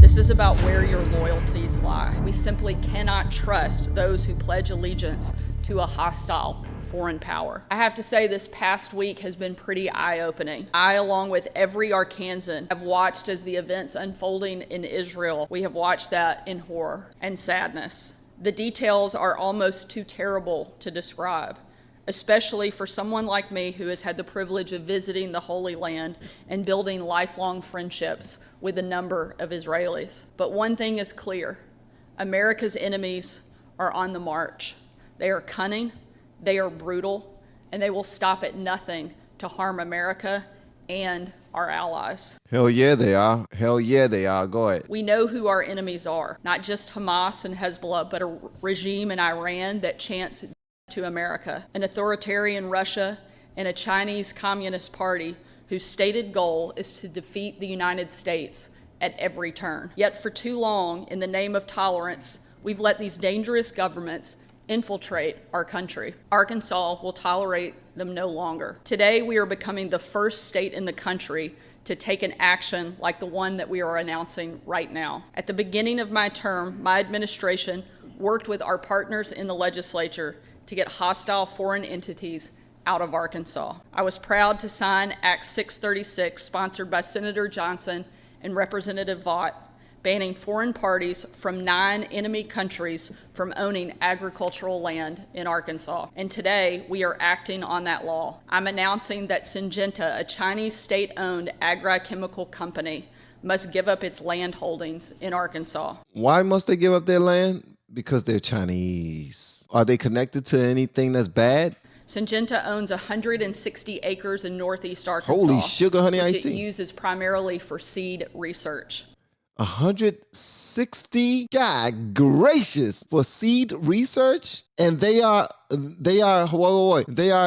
This is about where your loyalties lie. We simply cannot trust those who pledge allegiance to a hostile foreign power. I have to say this past week has been pretty eye-opening. I, along with every Arkansan, have watched as the events unfolding in Israel. We have watched that in horror and sadness. The details are almost too terrible to describe, especially for someone like me who has had the privilege of visiting the Holy Land and building lifelong friendships with a number of Israelis. But one thing is clear: America's enemies are on the march. They are cunning, they are brutal, and they will stop at nothing to harm America and our allies. Hell yeah, they are. Hell yeah, they are. Go ahead. We know who our enemies are, not just Hamas and Hezbollah, but a regime in Iran that chants to America, an authoritarian Russia, and a Chinese Communist Party whose stated goal is to defeat the United States at every turn. Yet for too long, in the name of tolerance, we've let these dangerous governments infiltrate our country. Arkansas will tolerate them no longer. Today, we are becoming the first state in the country to take an action like the one that we are announcing right now. At the beginning of my term, my administration worked with our partners in the legislature to get hostile foreign entities out of Arkansas. I was proud to sign Act 636, sponsored by Senator Johnson and Representative Vaught, banning foreign parties from 9 enemy countries from owning agricultural land in Arkansas. And today, we are acting on that law. I'm announcing that Syngenta, a Chinese state-owned agrochemical company, must give up its land holdings in Arkansas. Why must they give up their land? Because they're Chinese. Are they connected to anything that's bad? Syngenta owns 160 acres in northeast Arkansas. Holy sugar, honey, which I see. it uses primarily for seed research. 160? God gracious, for seed research? And they are they are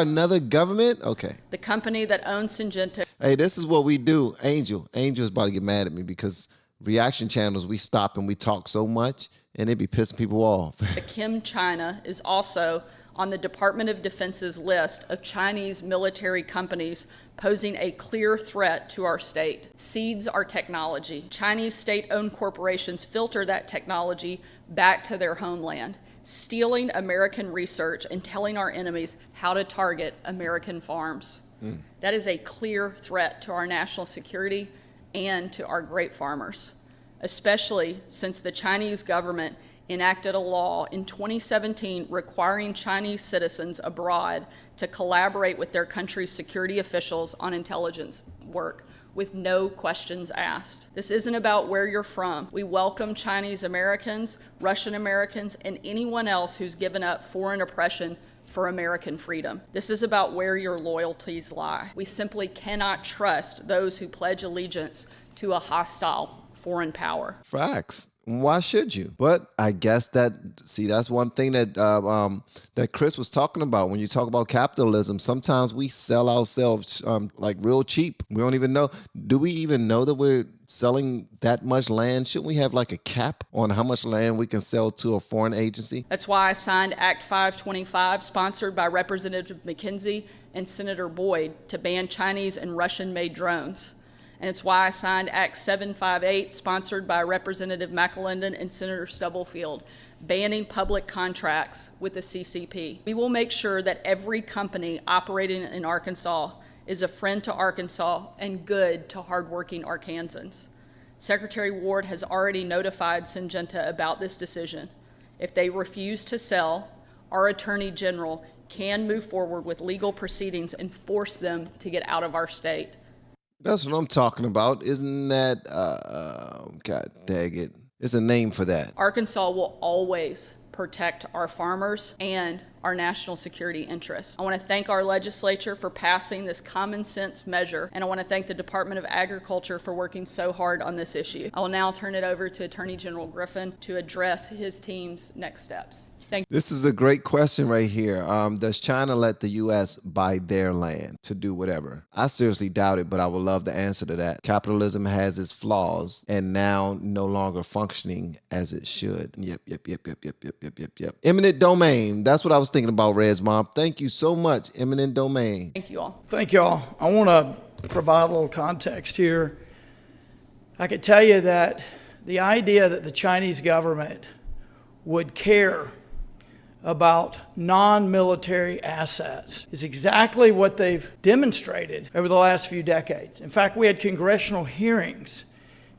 another government? Okay. The company that owns Syngenta. Hey, this is what we do. Angel's about to get mad at me because reaction channels, we stop and we talk so much and it be pissing people off. Ecamm China is also on the Department of Defense's list of Chinese military companies posing a clear threat to our state. Seeds are technology. Chinese state-owned corporations filter that technology back to their homeland, stealing American research and telling our enemies how to target American farms. That is a clear threat to our national security and to our grape farmers, especially since the Chinese government enacted a law in 2017 requiring Chinese citizens abroad to collaborate with their country's security officials on intelligence work with no questions asked. This isn't about where you're from. We welcome Chinese Americans, Russian Americans, and anyone else who's given up foreign oppression for American freedom. This is about where your loyalties lie. We simply cannot trust those who pledge allegiance to a hostile foreign power. Facts. Why should you? But I guess that's one thing that that Chris was talking about. When you talk about capitalism, sometimes we sell ourselves like real cheap. We don't even know. Do we even know that we're selling that much land? Shouldn't we have like a cap on how much land we can sell to a foreign agency? That's why I signed Act 525, sponsored by Representative McKenzie and Senator Boyd, to ban Chinese and Russian-made drones. And it's why I signed Act 758, sponsored by Representative McAlinden and Senator Stubblefield, banning public contracts with the CCP. We will make sure that every company operating in Arkansas is a friend to Arkansas and good to hardworking Arkansans. Secretary Ward has already notified Syngenta about this decision. If they refuse to sell, our Attorney General can move forward with legal proceedings and force them to get out of our state. That's what I'm talking about. Isn't that, God dang it. There's a name for that. Arkansas will always protect our farmers and our national security interests. I want to thank our legislature for passing this common sense measure, and I want to thank the Department of Agriculture for working so hard on this issue. I will now turn it over to Attorney General Griffin to address his team's next steps. Thank you. This is a great question right here. Does China let the U.S. buy their land to do whatever? I seriously doubt it, but I would love the answer to that. Capitalism has its flaws and now no longer functioning as it should. Yep. Eminent domain. That's what I was thinking about, Red's mom. Thank you so much, eminent domain. Thank you all. Thank y'all. I want to provide a little context here. I could tell you that the idea that the Chinese government would care about non-military assets is exactly what they've demonstrated over the last few decades. In fact, we had congressional hearings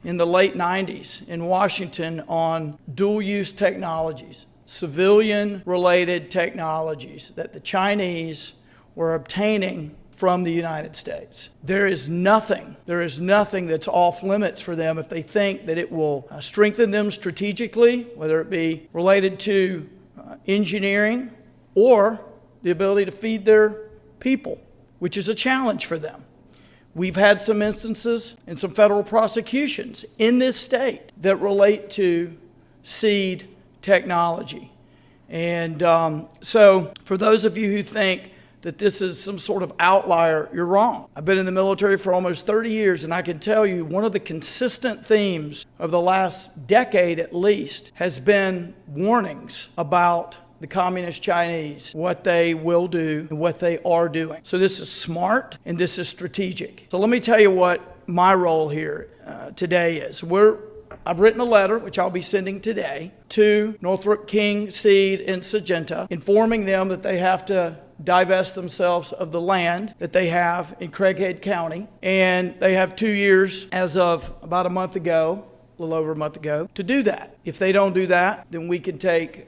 in the late 90s in Washington on dual-use technologies, civilian-related technologies that the Chinese were obtaining from the United States. There is nothing that's off limits for them if they think that it will strengthen them strategically, whether it be related to engineering or the ability to feed their people, which is a challenge for them. We've had some instances and some federal prosecutions in this state that relate to seed technology. And so for those of you who think that this is some sort of outlier, you're wrong. I've been in the military for almost 30 years, and I can tell you one of the consistent themes of the last decade at least has been warnings about the communist Chinese, what they will do and what they are doing. So this is smart and this is strategic. So let me tell you what my role here today is. I've written a letter, which I'll be sending today, to Northrop King, Seed, and Syngenta, informing them that they have to divest themselves of the land that they have in Craighead County. And they have 2 years, as of about a month ago, a little over a month ago, to do that. If they don't do that, then we could take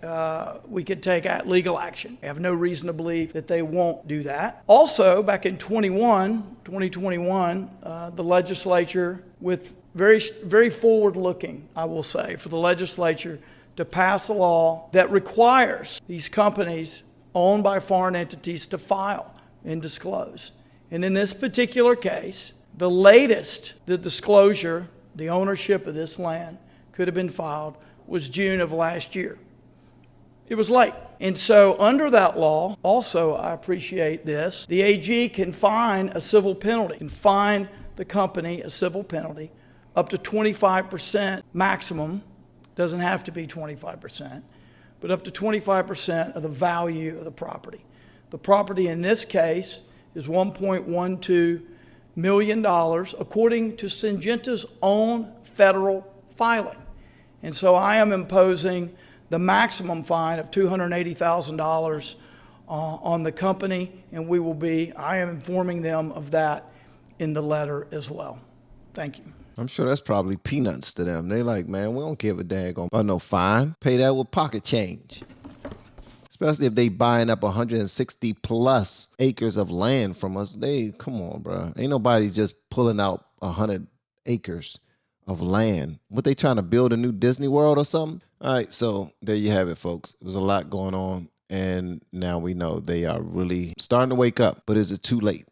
legal action. I have no reason to believe that they won't do that. Also, back in 2021, the legislature, with very forward-looking, I will say, for the legislature to pass a law that requires these companies owned by foreign entities to file and disclose. And in this particular case, the disclosure, the ownership of this land could have been filed was June of last year. It was late. And so under that law, also I appreciate this, the AG can fine a civil penalty, can fine the company a civil penalty up to 25% maximum, doesn't have to be 25%, but up to 25% of the value of the property. The property in this case is $1.12 million, according to Syngenta's own federal filing. And so I am imposing the maximum fine of $280,000 on the company, and I am informing them of that in the letter as well. Thank you. I'm sure that's probably peanuts to them. They like, man, we don't give a daggone about no fine. Pay that with pocket change. Especially if they buying up 160 plus acres of land from us. Come on, bro. Ain't nobody just pulling out 100 acres of land. What, they trying to build a new Disney World or something? All right, so there you have it, folks. There's a lot going on, and now we know they are really starting to wake up. But is it too late?